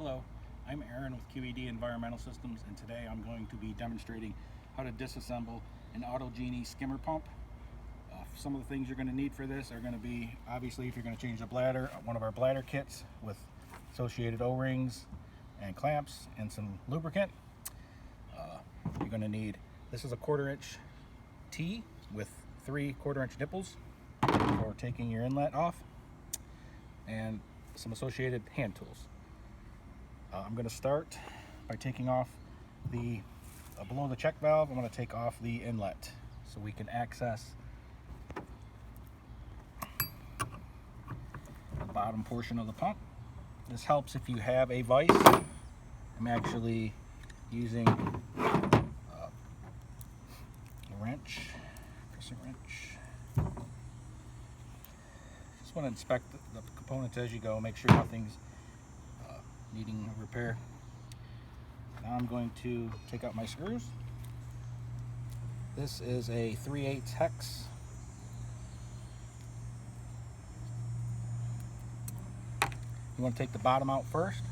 Hello, I'm Aaron with QED Environmental Systems, and today I'm going to be demonstrating how to disassemble an Auto Genie skimmer pump. Some of the things you're going to need for this are going to be, obviously, if you're going to change the bladder, one of our bladder kits with associated O-rings and clamps and some lubricant. You're going to need, this is a 1/4 inch T with 3 1/4 inch nipples for taking your inlet off, and some associated hand tools. I'm going to start by taking off the below the check valve. I'm going to take off the inlet so we can access the bottom portion of the pump. This helps if you have a vise. I'm actually using a wrench, crescent wrench. Just want to inspect the components as you go, make sure nothing's needing repair. Now I'm going to take out my screws. This is a 3/8 hex. You want to take the bottom out first.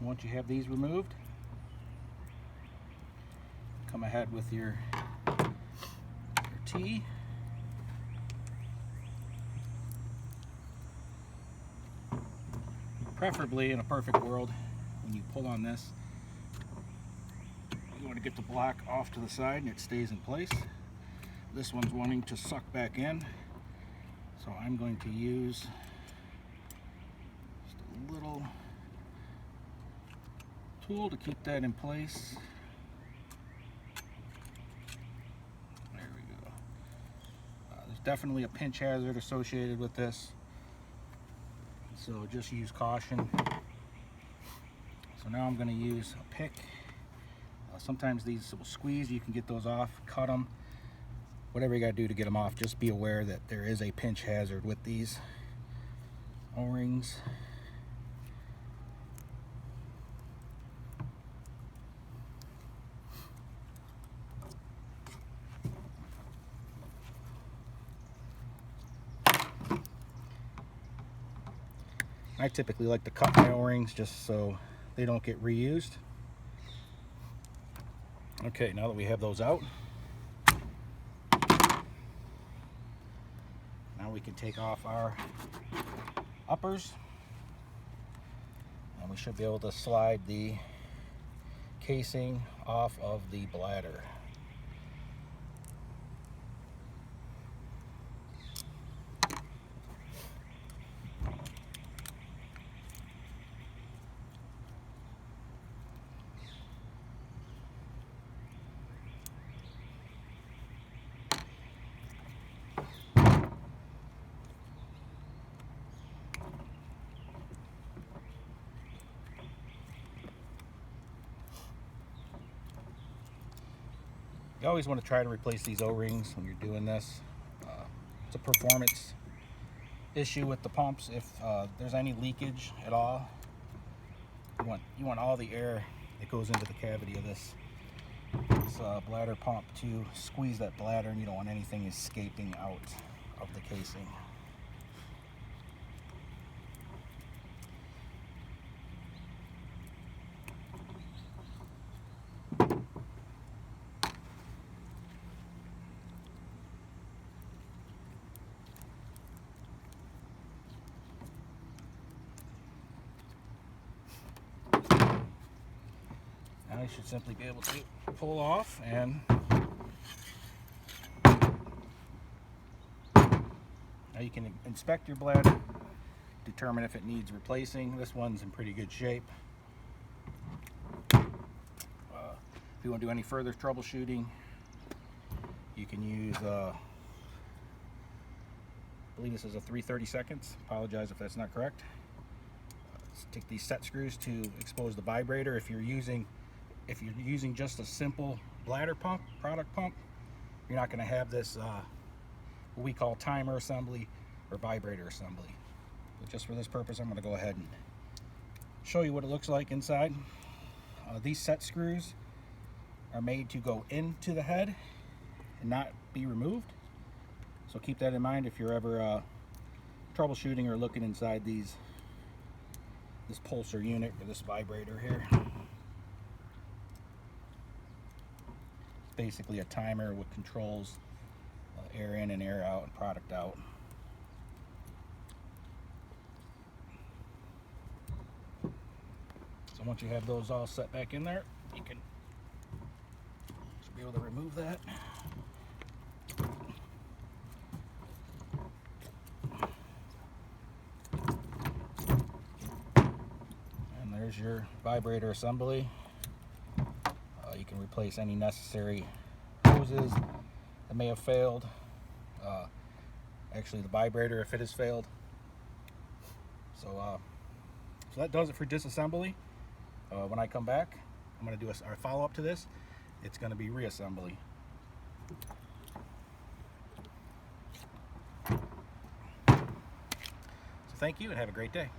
Once you have these removed, come ahead with your T. Preferably, in a perfect world, when you pull on this, you want to get the block off to the side and it stays in place. This one's wanting to suck back in, so I'm going to use just a little tool to keep that in place. There we go. There's definitely a pinch hazard associated with this, so just use caution. So now I'm going to use a pick. Sometimes these will squeeze, you can get those off, cut them, whatever you got to do to get them off. Just be aware that there is a pinch hazard with these O-rings. I typically like to cut my O-rings just so they don't get reused. Okay, now that we have those out, now we can take off our uppers, and we should be able to slide the casing off of the bladder. You always want to try to replace these O-rings when you're doing this. It's a performance issue with the pumps. If there's any leakage at all, you want all the air that goes into the cavity of this bladder pump to squeeze that bladder, and you don't want anything escaping out of the casing. Now you should simply be able to pull off, and now you can inspect your bladder, determine if it needs replacing. This one's in pretty good shape. If you want to do any further troubleshooting, you can use believe this is a 3/32. Apologize if that's not correct. Let's take these set screws to expose the vibrator. If you're using just a simple bladder pump, product pump, you're not going to have this what we call timer assembly or vibrator assembly. But just for this purpose, I'm going to go ahead and show you what it looks like inside. These set screws are made to go into the head and not be removed. So keep that in mind if you're ever troubleshooting or looking inside this pulsar unit or this vibrator here. It's basically a timer with controls air in and air out and product out. So once you have those all set back in there, you should be able to remove that. And there's your vibrator assembly. You can replace any necessary hoses that may have failed. Actually, the vibrator, if it has failed. So that does it for disassembly. When I come back, I'm going to do our follow-up to this. It's going to be reassembly. So thank you and have a great day.